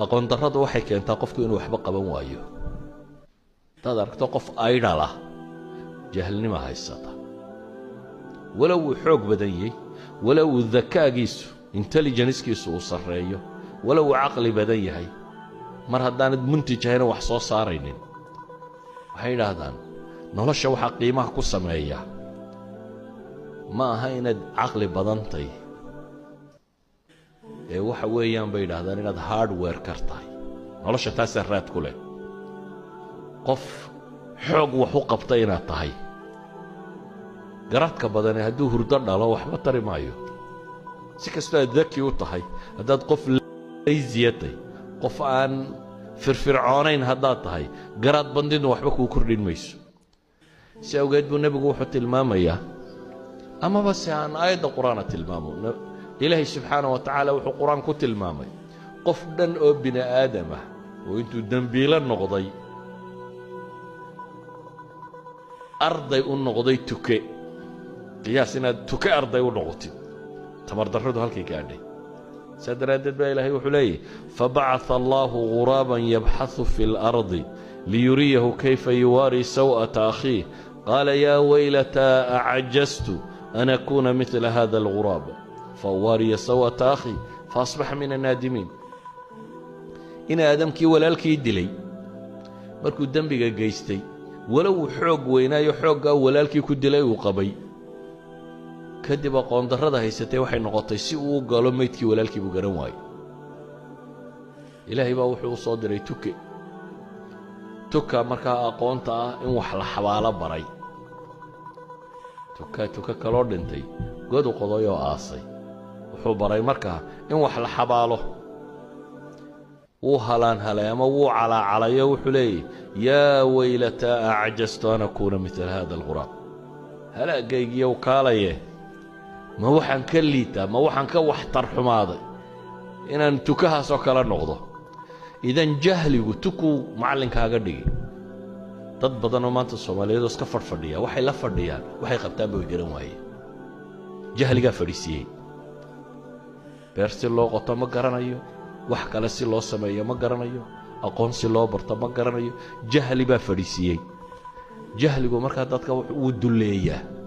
aqoon darradu waxay keentaa qofku inuu waxba qaban waayo hadaad aragto qof aydhal ah jahlnima haysata walow uu xoog badan yahay walow uu dakaagiisu intelligencekiisu uu sarreeyo walow uu caqli badan yahay mar haddaanad muntij ahayna wax soo saaraynin waxay yidhaahdaan nolosha waxaa qiimaha ku sameeya ma aha inaad caqli badantay ee waxa weeyaan bay yidhaahdaan inaad hardware kar tahay nolosha taasaa raad ku leh qof xoog wax u qabta inaad tahay garadka badane hadduu hurdo dhalo waxba tari maayo si kastoo aad daki u tahay haddaad qof laysiyatay qof aan firfircoonayn haddaad tahay garaad bandidnu waxba kuu kordhin mayso si awgeed buu nebigu wuxuu tilmaamayaa amaba se aan aayadda qur-aana tilmaamo ilaahay subxaanahu wa tacaala wuxuu qur-aan ku tilmaamay qof dhan oo bini aadam ah oo intuu dembiilo noqday arday u noqday tuke qiyaas inaad tuke arday u noqotid tamardarradu halkay gaadhay saa daraaddeed baa ilaahay wuxuu leeyahy fabacatha allaahu ghuraaban yabxahu fi اlardi liyuriyahu kayfa yuwaari saw'ata akhiih qaala yaa waylataa acajaztu an akuuna midla hada alguraab fauwaariya saw'ata akhii faasbaxa min annaadimiin in aadamkii walaalkii dilay markuu dembiga geystay walow uu xoog weynaayo xooggaa walaalkii ku dilay uu qabay kadib aqoon darrada haysatay waxay noqotay si uu u galo maydkii walaalkii buu garan waayo ilaahay baa wuxuu u soo diray tuka markaa aqoonta ah in wax la xabaalo baray tuka kaloo dhintay god u qoday oo aasay wuxuu baray markaa in wax la xabaalo wuu halaanhalay ama wuu calaacalayo wuxuu leeyahy yaa waylataa acajaztu an akuuna midla hada alguraab halaagaygiiyow kaalaye ma waxaan ka liitaa ma waxaan ka waxtar xumaaday inaan tukahaasoo kala noqdo idan jahligu tukuu macallinkaaga dhigi dad badanoo maanta soomaaliyeed oo iska fadhfadhiya waxay la fadhiyaan waxay qabtaanba way garan waayeen jahligaa fadhiisiiyey beer si loo qoto ma garanayo wax kale si loo sameeyo ma garanayo aqoon si loo barto ma garanayo jahli baa fadhiisiiyey jahligu markaa dadka wuu dulleeyaa